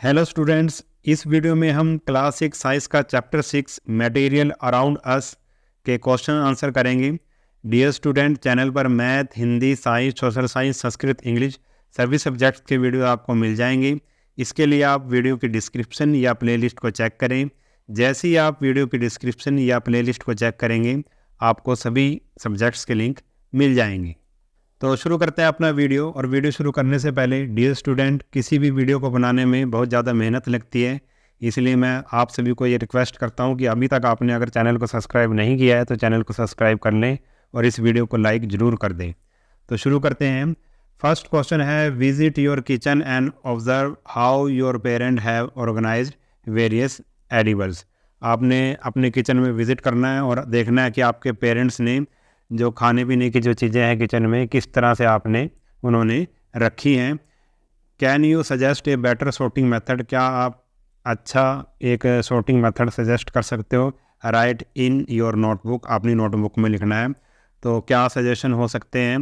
Hello students, इस video में हम क्लास 6 साइंस का चैप्टर 6 मटेरियल अराउंड अस के क्वेश्चन आंसर करेंगे। डियर स्टूडेंट, चैनल पर math, Hindi, science, social science, Sanskrit, English सभी सब्जेक्ट्स के वीडियो आपको मिल जाएंगे। इसके लिए आप वीडियो की डिस्क्रिप्शन या प्लेलिस्ट को चेक करें। जैसे ही आप वीडियो की डिस्क्रिप्शन या प्लेलिस्ट को चेक करेंगे, आपको सभी सब्जेक्ट्स के लिंक मिल जाएंगे। तो शुरू करते हैं अपना वीडियो। और वीडियो शुरू करने से पहले डियर स्टूडेंट, किसी भी वीडियो को बनाने में बहुत ज़्यादा मेहनत लगती है, इसलिए मैं आप सभी को ये रिक्वेस्ट करता हूँ कि अभी तक आपने अगर चैनल को सब्सक्राइब नहीं किया है तो चैनल को सब्सक्राइब कर लें और इस वीडियो को लाइक ज़रूर कर दें। तो शुरू करते हैं। फर्स्ट क्वेश्चन है, visit your kitchen and observe how your parent have organised various edibles. आपने अपने किचन में विज़िट करना है और देखना है कि आपके पेरेंट्स ने जो खाने पीने की जो चीज़ें हैं किचन में किस तरह से उन्होंने रखी हैं। Can you suggest a better sorting method? क्या आप अच्छा एक सॉर्टिंग मेथड सजेस्ट कर सकते हो? राइट इन योर नोटबुक, अपनी नोटबुक में लिखना है। तो क्या सजेशन हो सकते हैं?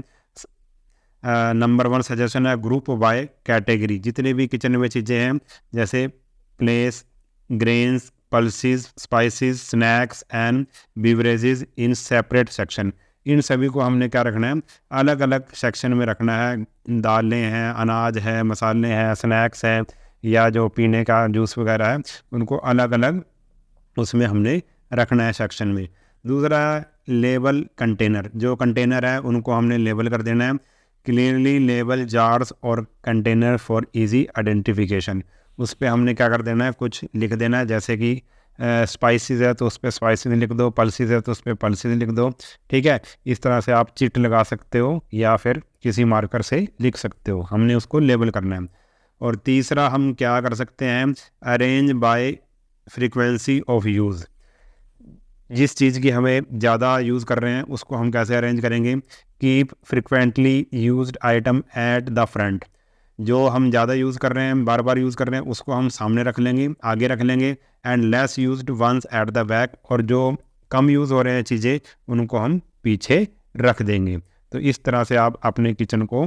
नंबर 1 सजेशन है, ग्रुप बाय कैटेगरी। जितने भी किचन में चीज़ें हैं जैसे plates, grains, pulses, spices, snacks and beverages in separate section. इन सभी को हमने क्या रखना है? अलग अलग सेक्शन में रखना है। दालें हैं, अनाज है, मसाले हैं, स्नैक्स हैं या जो पीने का जूस वगैरह है, उनको अलग अलग उसमें हमने रखना है सेक्शन में। दूसरा लेबल कंटेनर, जो कंटेनर है उनको हमने लेबल कर देना है। क्लियरली लेबल जार्स और कंटेनर फॉर इजी आइडेंटिफिकेशन। उस पर हमने क्या कर देना है? कुछ लिख देना है, जैसे कि स्पाइसेस है तो उस पर स्पाइसेस लिख दो, पल्सेस है तो उस पर पल्सेस लिख दो। ठीक है, इस तरह से आप चिट लगा सकते हो या फिर किसी मार्कर से लिख सकते हो। हमने उसको लेबल करना है। और तीसरा हम क्या कर सकते हैं? Arrange by frequency of use. जिस चीज़ की हमें ज़्यादा यूज़ कर रहे हैं उसको हम कैसे अरेंज करेंगे? Keep frequently used item at the front. जो हम ज़्यादा यूज़ कर रहे हैं, बार बार यूज़ कर रहे हैं, उसको हम सामने रख लेंगे, आगे रख लेंगे। And less used ones at the back. और जो कम यूज़ हो रहे हैं चीज़ें, उनको हम पीछे रख देंगे। तो इस तरह से आप अपने किचन को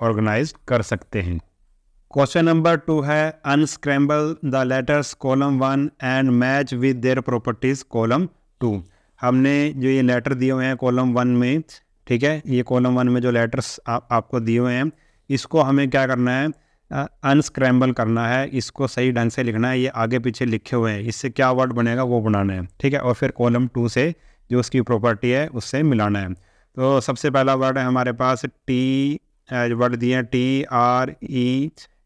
ऑर्गेनाइज कर सकते हैं। क्वेश्चन नंबर 2 है, unscramble the letters column 1 and match with their properties column 2। हमने जो ये लेटर दिए हुए हैं कॉलम 1 में, ठीक है, ये कॉलम 1 में जो लेटर्स आपको दिए हुए हैं, इसको हमें क्या करना है? अनस्क्रैम्बल करना है, इसको सही ढंग से लिखना है। ये आगे पीछे लिखे हुए हैं, इससे क्या वर्ड बनेगा वो बनाना है। ठीक है, और फिर कॉलम 2 से जो उसकी प्रॉपर्टी है उससे मिलाना है। तो सबसे पहला वर्ड है हमारे पास टी, वर्ड दिए हैं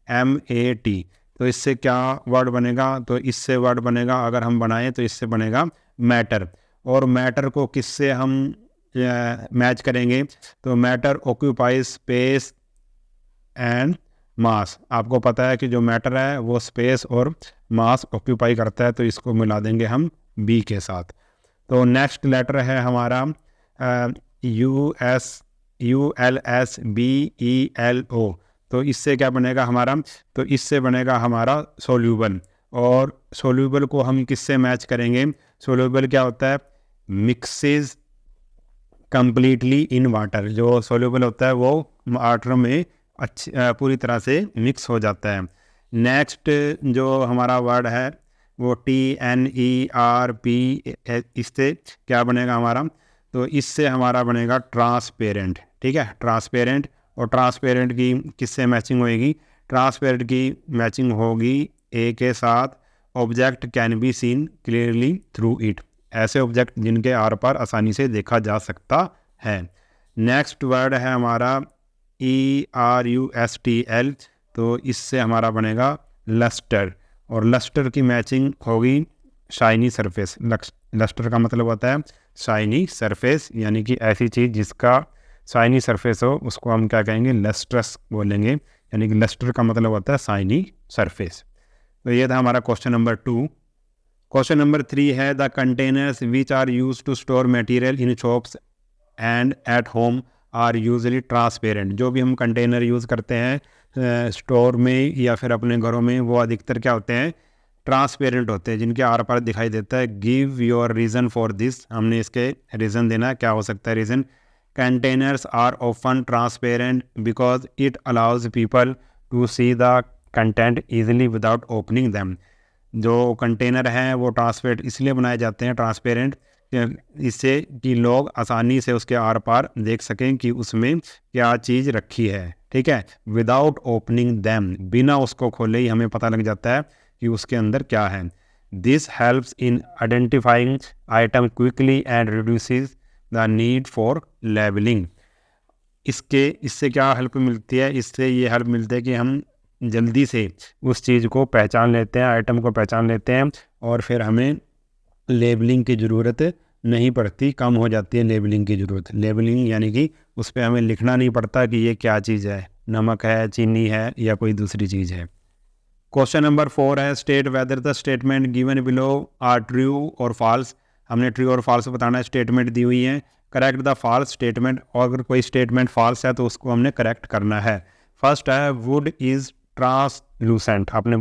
TREMAT। तो इससे क्या वर्ड बनेगा? तो इससे वर्ड बनेगा, अगर हम बनाएं तो इससे बनेगा मैटर। और मैटर को किससे हम मैच करेंगे? तो matter occupies space and mass. आपको पता है कि जो मैटर है वो स्पेस और मास ऑक्यूपाई करता है, तो इसको मिला देंगे हम बी के साथ। तो नेक्स्ट लेटर है हमारा ULSBELO। तो इससे क्या बनेगा हमारा? तो इससे बनेगा हमारा सोल्यूबल। और सोल्यूबल को हम किससे मैच करेंगे? सोल्यूबल क्या होता है? Mixes completely in water. जो सोल्यूबल होता है वो वाटर में पूरी तरह से मिक्स हो जाता है। नेक्स्ट जो हमारा वर्ड है वो TNERP। इससे क्या बनेगा हमारा? तो इससे हमारा बनेगा ट्रांसपेरेंट। ठीक है, ट्रांसपेरेंट। और ट्रांसपेरेंट की किससे मैचिंग होएगी? ट्रांसपेरेंट की मैचिंग होगी ए के साथ, object can be seen clearly through it. ऐसे ऑब्जेक्ट जिनके आर पार आसानी से देखा जा सकता है। नेक्स्ट वर्ड है हमारा ERUSTL। तो इससे हमारा बनेगा लस्टर। और लस्टर की मैचिंग होगी शाइनी सरफेस। लस्टर का मतलब होता है शाइनी सरफेस, यानी कि ऐसी चीज़ जिसका शाइनी सरफेस हो उसको हम क्या कहेंगे? लस्ट्रस बोलेंगे। यानी कि लस्टर का मतलब होता है शाइनी सरफेस। तो ये था हमारा क्वेश्चन नंबर 2। क्वेश्चन नंबर 3 है, the containers which are use to store material in shops and at home are usually transparent. जो भी हम कंटेनर यूज़ करते हैं स्टोर में या फिर अपने घरों में, वो अधिकतर क्या होते हैं? ट्रांसपेरेंट होते हैं, जिनके आर पार दिखाई देता है। Give your reason for this. हमने इसके रीज़न देना है। क्या हो सकता है reason? Containers are often transparent because it allows people to see the content easily without opening them. जो कंटेनर हैं वो ट्रांसपेरेंट इसलिए बनाए जाते हैं, ट्रांसपेरेंट, इससे कि लोग आसानी से उसके आर पार देख सकें कि उसमें क्या चीज़ रखी है। ठीक है, विदाउट ओपनिंग दैम, बिना उसको खोले ही हमें पता लग जाता है कि उसके अंदर क्या है। This helps in identifying item quickly and reduces the need for labelling. इससे क्या हेल्प मिलती है? इससे ये हेल्प मिलती है कि हम जल्दी से उस चीज़ को पहचान लेते हैं, आइटम को पहचान लेते हैं, और फिर हमें लेबलिंग की ज़रूरत नहीं पड़ती, कम हो जाती है लेबलिंग की ज़रूरत। लेबलिंग यानी कि उस पर हमें लिखना नहीं पड़ता कि ये क्या चीज़ है, नमक है, चीनी है, या कोई दूसरी चीज़ है। क्वेश्चन नंबर 4 है, state whether the statement given below are true और फॉल्स। हमने ट्रू और फॉल्स बताना है, स्टेटमेंट दी हुई है। करेक्ट द फॉल्स स्टेटमेंट, और अगर कोई स्टेटमेंट फॉल्स है तो उसको हमने करेक्ट करना है। फर्स्ट है, वुड इज़ ट्रांसलूसेंट। आपने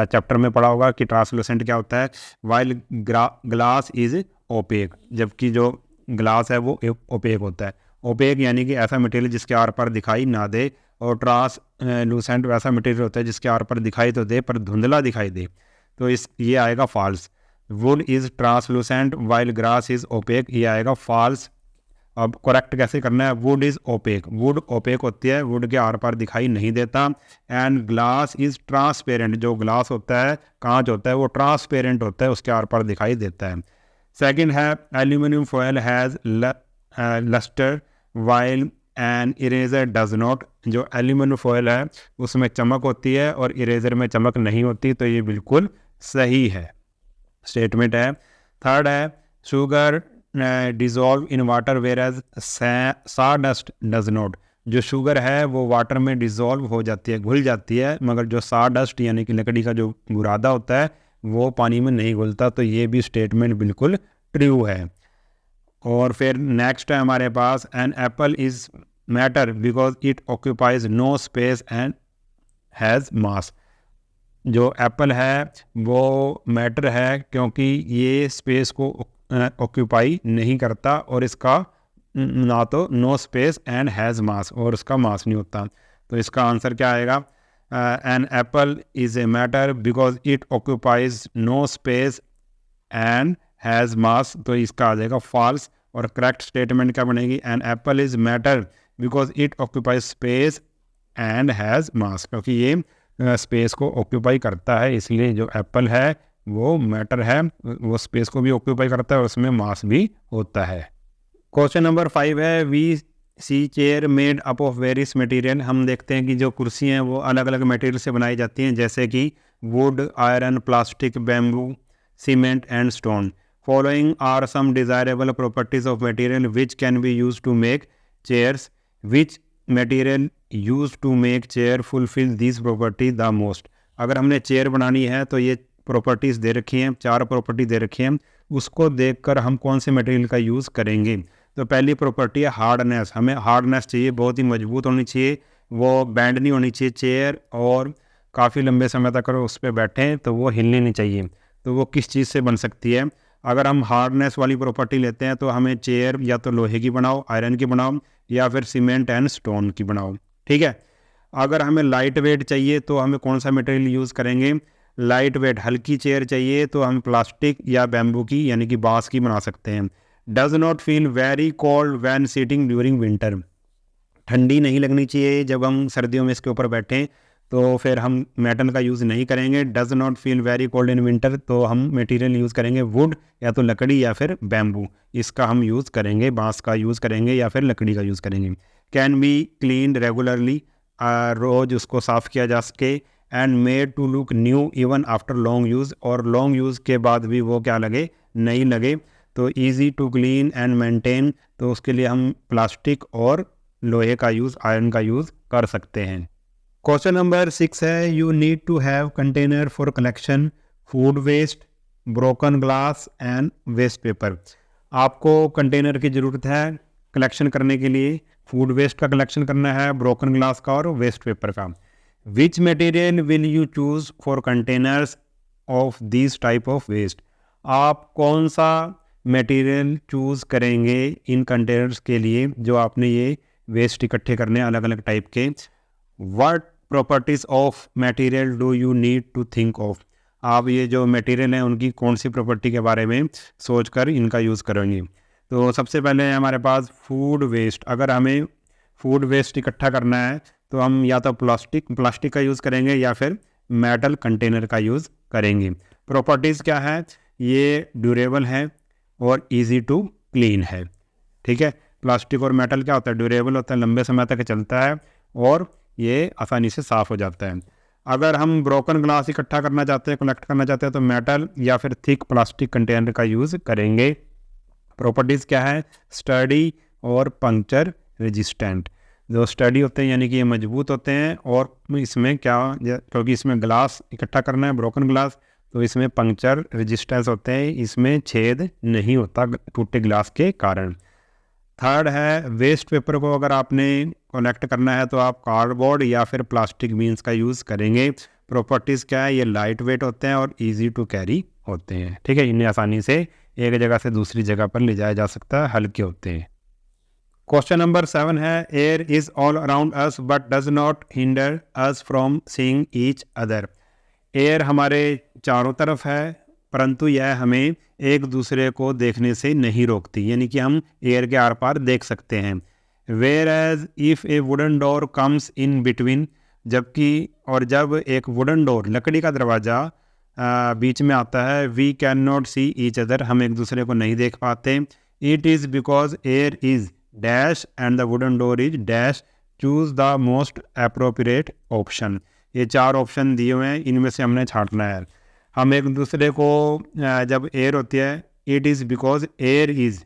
चैप्टर में पढ़ा होगा कि ट्रांसलूसेंट क्या होता है। वाइल ग्लास इज़ ओपेक, जबकि जो ग्लास है वो ओपेक होता है। ओपेक यानी कि ऐसा मटेरियल जिसके आर पार दिखाई ना दे, और ट्रांसलूसेंट वैसा मटेरियल होता है जिसके आर पार दिखाई तो दे पर धुंधला दिखाई दे। तो ये आएगा false. Wood is translucent while glass is opaque, ये आएगा फॉल्स। अब करेक्ट कैसे करना है? Wood is opaque, wood opaque होती है, वुड के आर पार दिखाई नहीं देता। एंड ग्लास इज़ ट्रांसपेरेंट, जो ग्लास होता है, कांच होता है, वो ट्रांसपेरेंट होता है, उसके आर पार दिखाई देता है। सेकंड है, aluminium foil has lustre while an eraser does not. जो एल्यूमिनियम फॉयल है उसमें चमक होती है और इरेजर में चमक नहीं होती, तो ये बिल्कुल सही है, स्टेटमेंट है। थर्ड है, sugar dissolve in water whereas sawdust does not. जो शुगर है वो वाटर में डिज़ोल्व हो जाती है, घुल जाती है, मगर जो साडस्ट यानी कि लकड़ी का जो बुरादा होता है वो पानी में नहीं घुलता। तो ये भी स्टेटमेंट बिल्कुल ट्रू है। और फिर नेक्स्ट है हमारे पास, an apple is matter because it occupies no space and has mass. जो एप्पल है वो मैटर है क्योंकि ये स्पेस को ऑक्यूपाई नहीं करता, और इसका ना तो no space and has mass, और उसका मास नहीं होता। तो इसका आंसर क्या आएगा? An apple is a matter because it occupies no space and has mass, तो इसका आ जाएगा फॉल्स। और करेक्ट स्टेटमेंट क्या बनेगी? An apple is matter because it occupies space and has mass, क्योंकि ये स्पेस को ऑक्यूपाई करता है, इसलिए जो एप्पल है वो मैटर है, वो स्पेस को भी ऑक्यूपाई करता है और उसमें मास भी होता है। क्वेश्चन नंबर 5 है, we see chair made up of various material. हम देखते हैं कि जो कुर्सी हैं वो अलग अलग मटेरियल से बनाई जाती हैं, जैसे कि wood, iron, plastic, bamboo, cement and stone. Following are some desirable properties of material which can be use to make chairs. Which material use to make chair fulfil this property the most. अगर हमने chair बनानी है तो ये properties दे रखी हैं, 4 property दे रखी हैं, उसको देखकर हम कौन से मटेरियल का यूज़ करेंगे। तो पहली प्रॉपर्टी है हार्डनेस, हमें हार्डनेस चाहिए, बहुत ही मजबूत होनी चाहिए, वो बैंड नहीं होनी चाहिए चेयर, और काफ़ी लंबे समय तक अगर उस पर बैठें तो वो हिलनी नहीं चाहिए। तो वो किस चीज़ से बन सकती है? अगर हम हार्डनेस वाली प्रॉपर्टी लेते हैं तो हमें चेयर या तो लोहे की बनाओ, आयरन की बनाओ, या फिर सीमेंट एंड स्टोन की बनाओ। ठीक है। अगर हमें लाइट वेट चाहिए तो हमें कौन सा मटेरियल यूज़ करेंगे? लाइट वेट हल्की चेयर चाहिए तो हम प्लास्टिक या बैम्बू की यानी कि बांस की बना सकते हैं। Does not feel very cold when sitting during winter. ठंडी नहीं लगनी चाहिए जब हम सर्दियों में इसके ऊपर बैठें, तो फिर हम मेटल का यूज़ नहीं करेंगे। Does not feel very cold in winter, तो हम मटेरियल यूज़ करेंगे वुड, या तो लकड़ी या फिर बैम्बू, इसका हम यूज़ करेंगे, बांस का यूज़ करेंगे या फिर लकड़ी का यूज़ करेंगे। कैन बी क्लीन रेगुलरली, रोज़ उसको साफ़ किया जा सके। And made to look new even after long use, और लॉन्ग यूज़ के बाद भी वो क्या लगे? नहीं लगे। तो easy to clean and maintain, तो उसके लिए हम प्लास्टिक और लोहे का यूज़, आयरन का यूज़ कर सकते हैं। क्वेश्चन नंबर 6 है, you need to have container for collection food waste, broken glass and waste paper. आपको कंटेनर की ज़रूरत है कलेक्शन करने के लिए, फूड वेस्ट का कलेक्शन करना है, ब्रोकन ग्लास का और वेस्ट पेपर का। Which material will you choose for containers of this type of waste. आप कौन सा मटेरियल चूज़ करेंगे इन कंटेनर्स के लिए जो आपने ये वेस्ट इकट्ठे करने अलग अलग टाइप के। What properties of material do you need to think of? आप ये जो मटेरियल हैं उनकी कौन सी प्रॉपर्टी के बारे में सोचकर इनका यूज़ करेंगे। तो सबसे पहले है हमारे पास फूड वेस्ट। अगर हमें फूड वेस्ट इकट्ठा करना है तो हम या तो प्लास्टिक का यूज़ करेंगे या फिर मेटल कंटेनर का यूज़ करेंगे। प्रॉपर्टीज़ क्या है, ये ड्यूरेबल है और इजी टू क्लीन है। ठीक है, प्लास्टिक और मेटल क्या होता है, ड्यूरेबल होता है, लंबे समय तक चलता है और ये आसानी से साफ़ हो जाता है। अगर हम ब्रोकन ग्लास इकट्ठा करना चाहते हैं, कलेक्ट करना चाहते हैं, तो मेटल या फिर थिक प्लास्टिक कंटेनर का यूज़ करेंगे। प्रॉपर्टीज़ क्या है, स्टडी और पंक्चर रेजिस्टेंट। जो स्टडी होते हैं यानी कि ये मजबूत होते हैं, और इसमें क्या, क्योंकि इसमें ग्लास इकट्ठा करना है ब्रोकन ग्लास, तो इसमें पंक्चर रेजिस्टेंस होते हैं, इसमें छेद नहीं होता टूटे ग्लास के कारण। थर्ड है वेस्ट पेपर को अगर आपने कलेक्ट करना है तो आप कार्डबोर्ड या फिर प्लास्टिक बीन्स का यूज़ करेंगे। प्रॉपर्टीज़ क्या है, ये लाइट वेट होते हैं और इजी टू कैरी होते हैं। ठीक है, इन्हें आसानी से एक जगह से दूसरी जगह पर ले जाया जा सकता है, हल्के होते हैं। क्वेश्चन नंबर 7 है, air is all around us but does not hinder us from seeing each other. Air हमारे चारों तरफ है परंतु यह हमें एक दूसरे को देखने से नहीं रोकती, यानी कि हम एयर के आर पार देख सकते हैं। Whereas if a wooden door comes in between, जबकि और जब एक वुडन डोर लकड़ी का दरवाज़ा बीच में आता है, we can not see each other, हम एक दूसरे को नहीं देख पाते। It is because air is dash and the wooden door is dash, choose the most appropriate option. ये 4 ऑप्शन दिए हुए हैं, इनमें से हमने छांटना है। हम एक दूसरे को जब एयर होती है, it is because air is,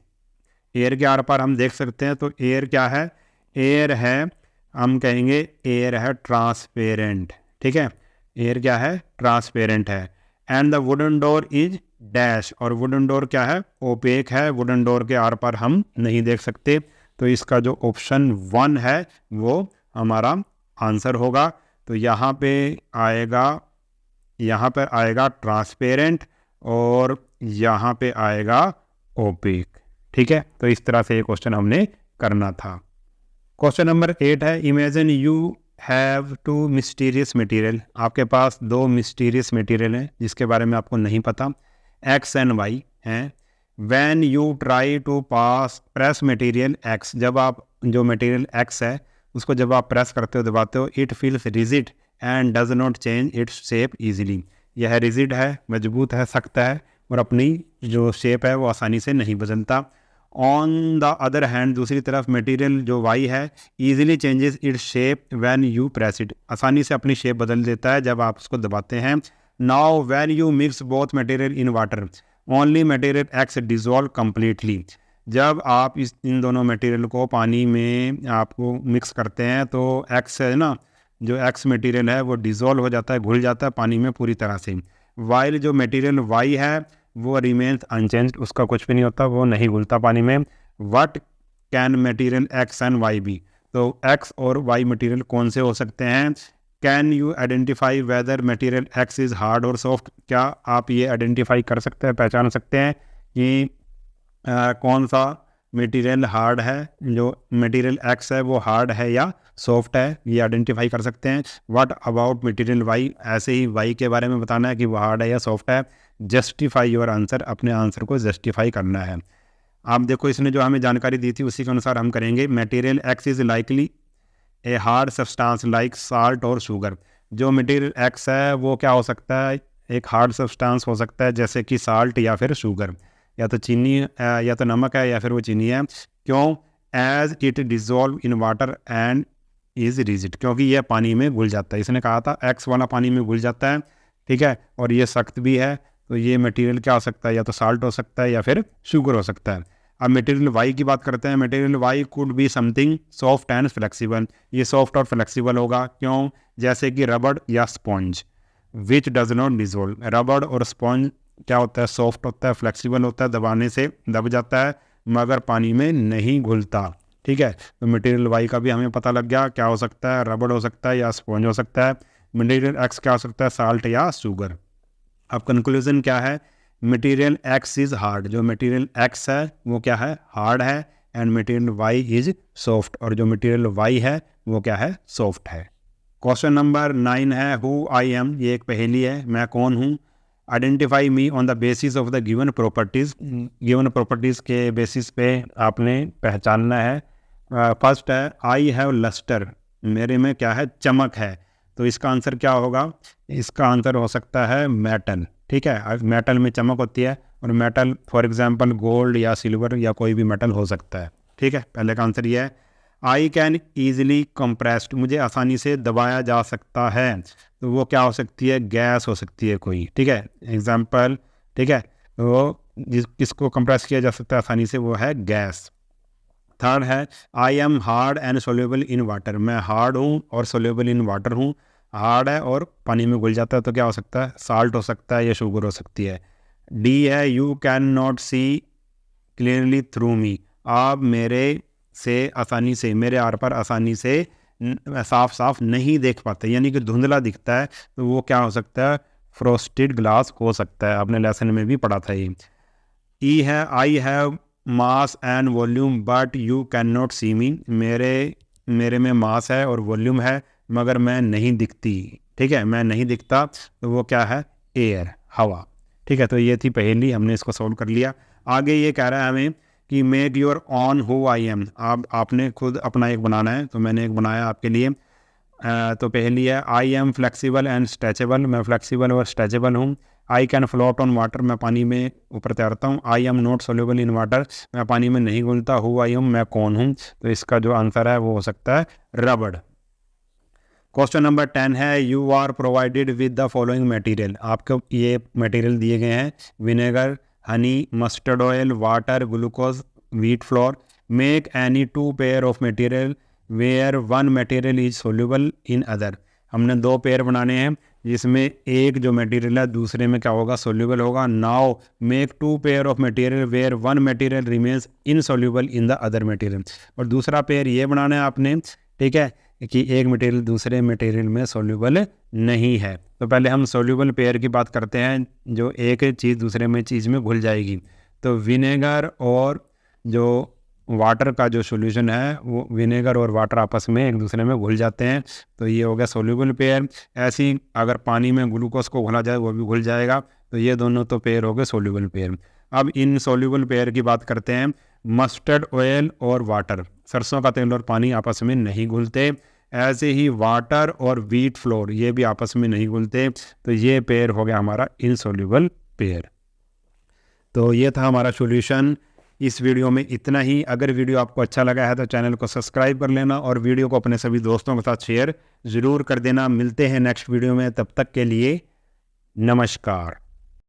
air के आर पार हम देख सकते हैं, तो एयर क्या है, एयर है, हम कहेंगे एयर है ट्रांसपेरेंट। ठीक है, एयर क्या है, ट्रांसपेरेंट है। And the wooden door is dash, और वुडन डोर क्या है, ओपेक है, वुडन डोर के आर पार हम नहीं देख सकते। तो इसका जो ऑप्शन 1 है वो हमारा आंसर होगा। तो यहाँ पे आएगा, यहाँ पर आएगा ट्रांसपेरेंट और यहाँ पे आएगा ओपेक। ठीक है, तो इस तरह से ये क्वेश्चन हमने करना था। क्वेश्चन नंबर 8 है, imagine you have 2 mysterious material. आपके पास 2 मिस्टीरियस मटेरियल हैं जिसके बारे में आपको नहीं पता, एक्स एंड वाई हैं। When you try to pass press material X, जब आप जो मटेरियल एक्स है उसको जब आप प्रेस करते हो, दबाते हो, it feels rigid and does not change its shape easily. यह रिजिड है, मजबूत है, सख्त है और अपनी जो शेप है वो आसानी से नहीं बदलता। ऑन द अदर हैंड, दूसरी तरफ मटेरियल जो वाई है, easily changes its shape when you press it, आसानी से अपनी शेप बदल देता है जब आप उसको दबाते हैं। Now when you mix both material in water, only material x dissolve completely. जब आप इन दोनों मटेरियल को पानी में आपको मिक्स करते हैं तो एक्स है ना, जो एक्स मटेरियल है वो डिज़ोल्व हो जाता है, घुल जाता है पानी में पूरी तरह से। वाइल जो मटेरियल वाई है वो रिमेन्स अनचेंज्ड, उसका कुछ भी नहीं होता, वो नहीं घुलता पानी में। What can material X and Y be, तो एक्स और वाई मटेरियल कौन से हो सकते हैं। Can you identify whether material X is hard और सॉफ्ट, क्या आप ये आइडेंटिफाई कर सकते हैं, पहचान सकते हैं कि कौन सा मटेरियल हार्ड है, जो मटेरियल एक्स है वो हार्ड है या सॉफ्ट है, ये आइडेंटिफाई कर सकते हैं। व्हाट अबाउट मटेरियल वाई, ऐसे ही वाई के बारे में बताना है कि वो हार्ड है या सॉफ्ट है। जस्टिफाई योर आंसर, अपने आंसर को जस्टिफाई करना है। आप देखो इसने जो हमें जानकारी दी थी उसी के अनुसार हम करेंगे। Material X is likely a hard substance like salt और शुगर, जो मटेरियल एक्स है वो क्या हो सकता है, एक हार्ड सब्सटेंस हो सकता है जैसे कि साल्ट या फिर शुगर, या तो चीनी या तो नमक है या फिर वो चीनी है। क्यों, as it dissolve in water and is rigid, क्योंकि यह पानी में घुल जाता है। इसने कहा था एक्स वाला पानी में घुल जाता है, ठीक है, और ये सख्त भी है, तो ये मटेरियल क्या हो सकता है, या तो साल्ट हो सकता है या फिर शुगर हो सकता है। अब मटेरियल वाई की बात करते हैं। Material Y could be something soft and flexible, ये सॉफ्ट और फ्लेक्सिबल होगा। क्यों, जैसे कि रबड़ या sponge. Which does not dissolve, रबड़ और स्पॉन्ज क्या होता है, सॉफ्ट होता है, फ्लेक्सिबल होता है, दबाने से दब जाता है मगर पानी में नहीं घुलता। ठीक है, तो मटेरियल वाई का भी हमें पता लग गया क्या हो सकता है, रबड़ हो सकता है या स्पॉन्ज हो सकता है। मटेरियल एक्स क्या हो सकता है, साल्ट या शुगर। अब कंक्लूजन क्या है, मटेरियल एक्स इज़ हार्ड, जो मटेरियल एक्स है वो क्या है, हार्ड है, and material Y is soft, और जो मटेरियल वाई है वो क्या है, सॉफ्ट है। क्वेश्चन नंबर 9 है हु आई एम, ये एक पहेली है, मैं कौन हूँ। Identify me on the basis of the given properties, given properties के बेसिस पे आपने पहचानना है। फर्स्ट है आई हैव लस्टर, मेरे में क्या है, चमक है। तो इसका आंसर क्या होगा, इसका आंसर हो सकता है मेटल। ठीक है, मेटल में चमक होती है, और मेटल फॉर एग्जांपल गोल्ड या सिल्वर या कोई भी मेटल हो सकता है। ठीक है, पहले का आंसर ये है। आई कैन ईजिली कंप्रेस्ड, मुझे आसानी से दबाया जा सकता है। तो वो क्या हो सकती है, गैस हो सकती है कोई। ठीक है, एग्जांपल। ठीक है, वो किसको कंप्रेस किया जा सकता है आसानी से, वो है गैस। थर्ड है I am hard and soluble in water, मैं हार्ड हूँ और सोल्यूबल इन वाटर हूँ। हार्ड है और पानी में घुल जाता है, तो क्या हो सकता है, साल्ट हो सकता है या शुगर हो सकती है। डी है you can not see clearly through me, आप मेरे से आसानी से, मेरे आर पर आसानी से साफ साफ नहीं देख पाते, यानी कि धुंधला दिखता है। तो वो क्या हो सकता है, फ्रोस्टेड ग्लास हो सकता है, आपने लेसन में भी पढ़ा था ये। ई है I have mass and volume but you can not see me, मेरे में मास है और वॉल्यूम है मगर मैं नहीं दिखती। ठीक है, मैं नहीं दिखता, तो वो क्या है, एयर, हवा। ठीक है, तो ये थी पहेली, हमने इसको सॉल्व कर लिया। आगे ये कह रहा है हमें कि make your on who I am, आपने खुद अपना एक बनाना है। तो मैंने एक बनाया आपके लिए। तो पहली है I am flexible and stretchable, मैं फ्लेक्सिबल और स्ट्रेचेबल हूँ। I can float on water, मैं पानी में ऊपर तैरता हूँ। I am not soluble in water, मैं पानी में नहीं घुलता। हु आई एम, मैं कौन हूँ। तो इसका जो आंसर है वो हो सकता है रबड़। क्वेश्चन नंबर 10 है you are provided with the following material, आपको ये मटेरियल दिए गए हैं, vinegar, honey, mustard oil, water, glucose, wheat flour. Make any two pair of material where one material is soluble in other, हमने दो pair बनाने हैं जिसमें एक जो मटेरियल है दूसरे में क्या होगा, सोल्यूबल होगा। Now make two pair of material where one material remains insoluble in the other material, और दूसरा पेयर ये बनाना है आपने। ठीक है, कि एक मटेरियल दूसरे मटेरियल में सोल्यूबल नहीं है। तो पहले हम सोल्यूबल पेयर की बात करते हैं, जो एक चीज़ दूसरे में चीज़ में घुल जाएगी। तो विनेगर और जो वाटर का जो सॉल्यूशन है, वो विनेगर और वाटर आपस में एक दूसरे में घुल जाते हैं, तो ये हो गया सोल्यूबल पेयर। ऐसे ही अगर पानी में ग्लूकोज को घुला जाए वो भी घुल जाएगा, तो ये दोनों तो पेयर हो गए सोल्यूबल पेयर। अब इन सोल्यूबल पेयर की बात करते हैं। मस्टर्ड ऑयल और वाटर, सरसों का तेल और पानी आपस में नहीं घुलते। ऐसे ही वाटर और व्हीट फ्लोर, ये भी आपस में नहीं घुलते, तो ये पेयर हो गया हमारा इनसोल्यूबल पेयर। तो ये था हमारा सॉल्यूशन। इस वीडियो में इतना ही। अगर वीडियो आपको अच्छा लगा है तो चैनल को सब्सक्राइब कर लेना और वीडियो को अपने सभी दोस्तों के साथ शेयर ज़रूर कर देना। मिलते हैं नेक्स्ट वीडियो में, तब तक के लिए नमस्कार।